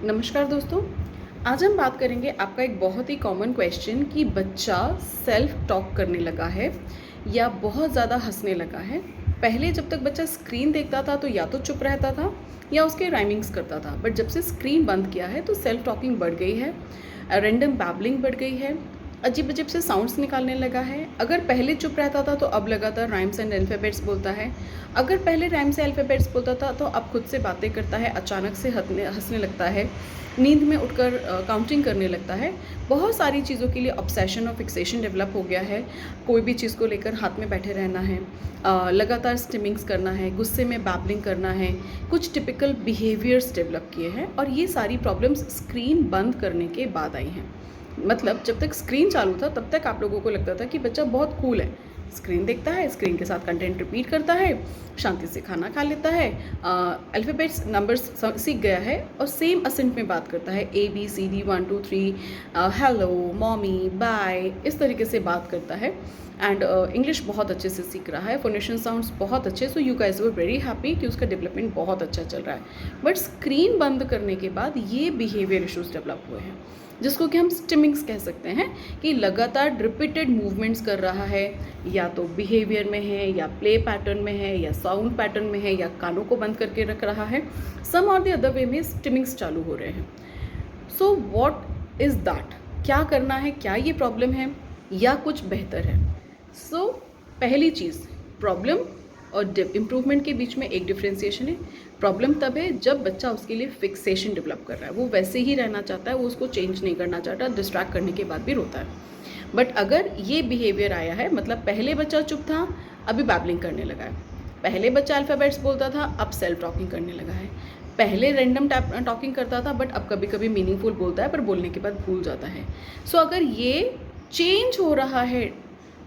नमस्कार दोस्तों। आज हम बात करेंगे आपका एक बहुत ही कॉमन क्वेश्चन कि बच्चा सेल्फ टॉक करने लगा है या बहुत ज़्यादा हंसने लगा है। पहले जब तक बच्चा स्क्रीन देखता था तो या तो चुप रहता था या उसके राइमिंग्स करता था, बट जब से स्क्रीन बंद किया है तो सेल्फ टॉकिंग बढ़ गई है, रैंडम बैबलिंग बढ़ गई है, अजीब अजीब से साउंड्स निकालने लगा है। अगर पहले चुप रहता था तो अब लगातार राइम्स एंड अल्फ़ाबेट्स बोलता है। अगर पहले राइम्स से अल्फ़ाबेट्स बोलता था तो अब खुद से बातें करता है, अचानक से हंसने लगता है, नींद में उठकर काउंटिंग करने लगता है। बहुत सारी चीज़ों के लिए ऑब्सेशन और फिक्सेशन डेवलप हो गया है। कोई भी चीज़ को लेकर हाथ में बैठे रहना है, लगातार स्टिमिंग्स करना है, गुस्से में बैबलिंग करना है, कुछ टिपिकल बिहेवियर्स डेवलप किए हैं और ये सारी प्रॉब्लम्स स्क्रीन बंद करने के बाद आई हैं। मतलब जब तक स्क्रीन चालू था तब तक आप लोगों को लगता था कि बच्चा बहुत कूल है, स्क्रीन देखता है, स्क्रीन के साथ कंटेंट रिपीट करता है, शांति से खाना खा लेता है, अल्फ़ाबेट्स नंबर्स सीख गया है और सेम असेंट में बात करता है, ABCD 1 2 3, हेलो, मॉमी, बाय, इस तरीके से बात करता है। एंड इंग्लिश बहुत अच्छे से सीख रहा है, फोनेशन साउंड्स बहुत अच्छे। So you guys were very happy कि उसका डेवलपमेंट बहुत अच्छा चल रहा है। बट स्क्रीन बंद करने के बाद ये बिहेवियर इशूज़ डेवलप हुए हैं, जिसको कि हम स्टिमिंग्स कह सकते हैं, कि लगातार रिपीटेड मूवमेंट्स कर रहा है, या तो बिहेवियर में है, या प्ले पैटर्न में है, या साउंड पैटर्न में है, या कानों को बंद करके रख रहा है। सम और द अदर वे में स्टिमिंग्स चालू हो रहे हैं। So what is that? क्या करना है? क्या ये प्रॉब्लम है या कुछ बेहतर है? सो पहली चीज़, प्रॉब्लम और इम्प्रूवमेंट के बीच में एक डिफ्रेंसिएशन है। प्रॉब्लम तब है जब बच्चा उसके लिए फिक्सेशन डेवलप कर रहा है, वो वैसे ही रहना चाहता है, वो उसको चेंज नहीं करना चाहता, डिस्ट्रैक्ट करने के बाद भी रोता है। बट अगर ये बिहेवियर आया है, मतलब पहले बच्चा चुप था, अभी बैबलिंग करने लगा है, पहले बच्चा अल्फ़ाबेट्स बोलता था, अब सेल्फ टॉकिंग करने लगा है, पहले रैंडम टॉकिंग करता था बट अब कभी कभी मीनिंगफुल बोलता है पर बोलने के बाद भूल जाता है। सो अगर ये चेंज हो रहा है,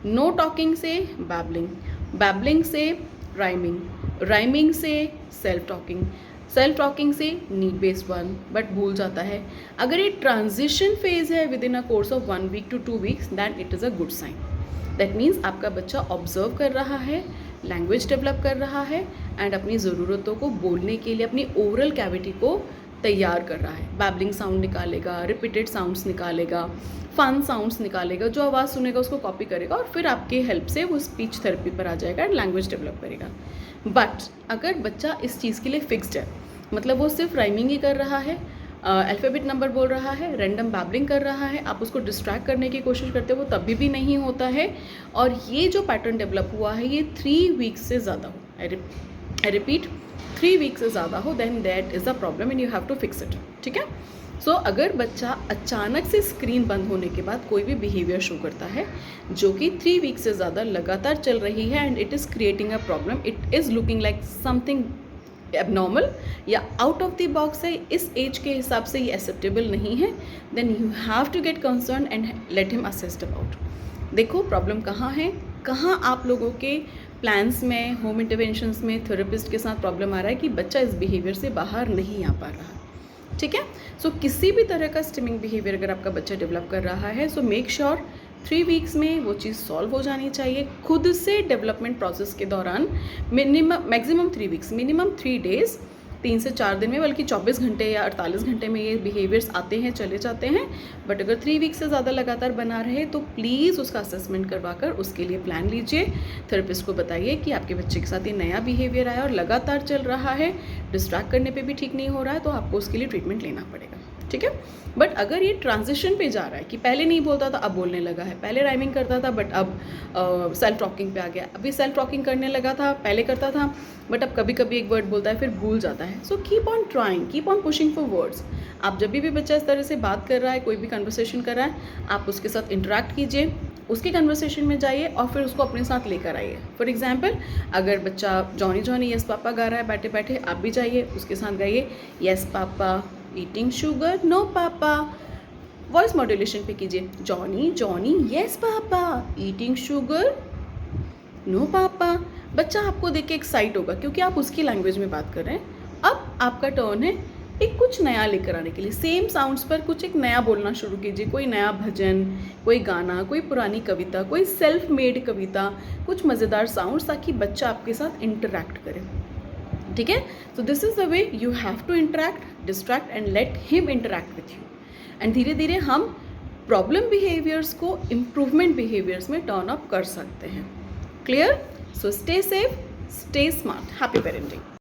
नो टॉकिंग से बैबलिंग, बैबलिंग से राइमिंग, राइमिंग से सेल्फ टॉकिंग से नीड बेस्ड वन, बट भूल जाता है, अगर ये ट्रांजिशन फेज है within a course of 1 week to 2 weeks, then it is a good sign. That means आपका बच्चा ऑब्जर्व कर रहा है, लैंग्वेज डेवलप कर रहा है एंड अपनी ज़रूरतों को बोलने के लिए अपनी ओरल कैविटी को तैयार कर रहा है। बैबलिंग साउंड निकालेगा, रिपीटेड साउंड्स निकालेगा, फन साउंड्स निकालेगा, जो आवाज़ सुनेगा उसको कॉपी करेगा और फिर आपके हेल्प से वो स्पीच थेरेपी पर आ जाएगा एंड लैंग्वेज डेवलप करेगा। बट अगर बच्चा इस चीज़ के लिए फिक्स्ड है, मतलब वो सिर्फ राइमिंग ही कर रहा है, अल्फ़ाबेट नंबर बोल रहा है, रैंडम बैबलिंग कर रहा है, आप उसको डिस्ट्रैक्ट करने की कोशिश करते हो, वो तभी भी नहीं होता है, और ये जो पैटर्न डेवलप हुआ है ये 3 वीक्स से ज़्यादा हो, आई रिपीट 3 वीक्स से ज़्यादा हो, then that is a problem and you have to fix it. ठीक है। सो अगर बच्चा अचानक से स्क्रीन बंद होने के बाद कोई भी बिहेवियर शो करता है जो कि 3 वीक्स से ज़्यादा लगातार चल रही है and it is creating a problem, it is looking like something abnormal या आउट ऑफ द बॉक्स है, इस एज के हिसाब से ये एक्सेप्टेबल नहीं है, then you have to get concern and let him assist about. देखो प्रॉब्लम कहाँ है, कहाँ आप लोगों के प्लान्स में, होम इंटरवेंशंस में, थेरेपिस्ट के साथ प्रॉब्लम आ रहा है कि बच्चा इस बिहेवियर से बाहर नहीं आ पा रहा। ठीक है। सो किसी भी तरह का स्टिमिंग बिहेवियर अगर आपका बच्चा डेवलप कर रहा है, सो मेक श्योर 3 वीक्स में वो चीज़ सॉल्व हो जानी चाहिए खुद से। डेवलपमेंट प्रोसेस के दौरान मैक्सिमम 3 वीक्स, मिनिमम 3 डेज, 3 से 4 दिन में, बल्कि 24 घंटे या 48 घंटे में ये बिहेवियर्स आते हैं, चले जाते हैं। बट अगर 3 वीक से ज़्यादा लगातार बना रहे तो प्लीज़ उसका असेसमेंट करवाकर उसके लिए प्लान लीजिए। थेरेपिस्ट को बताइए कि आपके बच्चे के साथ ये नया बिहेवियर आया और लगातार चल रहा है, डिस्ट्रैक्ट करने पे भी ठीक नहीं हो रहा है, तो आपको उसके लिए ट्रीटमेंट लेना पड़ेगा। ठीक है। बट अगर ये ट्रांजिशन पे जा रहा है कि पहले नहीं बोलता था अब बोलने लगा है, पहले राइमिंग करता था बट अब सेल्फ टॉकिंग पे आ गया, अभी सेल्फ टॉकिंग करने लगा था, पहले करता था बट अब कभी कभी एक वर्ड बोलता है फिर भूल जाता है। So keep on trying, keep on pushing for words. आप जब भी बच्चा इस तरह से बात कर रहा है, कोई भी कन्वर्सेशन कर रहा है, आप उसके साथ इंटरेक्ट कीजिए, उसके कन्वर्सेशन में जाइए और फिर उसको अपने साथ लेकर आइए। फॉर एग्जाम्पल, अगर बच्चा जॉनी जॉनी यस पापा गा रहा है बैठे बैठे, आप भी जाइए उसके साथ गाइए, yes papa eating sugar, no papa. Voice modulation पे कीजिए, Johnny Johnny yes papa, eating sugar, no papa. बच्चा आपको देख के एक्साइट होगा क्योंकि आप उसकी लैंग्वेज में बात कर रहे हैं। अब आपका टर्न है एक कुछ नया लेकर आने के लिए, सेम साउंड्स पर कुछ एक नया बोलना शुरू कीजिए, कोई नया भजन, कोई गाना, कोई पुरानी कविता, कोई सेल्फ मेड कविता, कुछ मज़ेदार साउंड्स, ताकि बच्चा आपके साथ इंटरेक्ट करे। ठीक है। So this is the way you have to interact, distract and let him interact with you, and धीरे धीरे हम प्रॉब्लम बिहेवियर्स को इम्प्रूवमेंट बिहेवियर्स में टर्न अप कर सकते हैं। Clear? So stay safe, stay smart, happy parenting.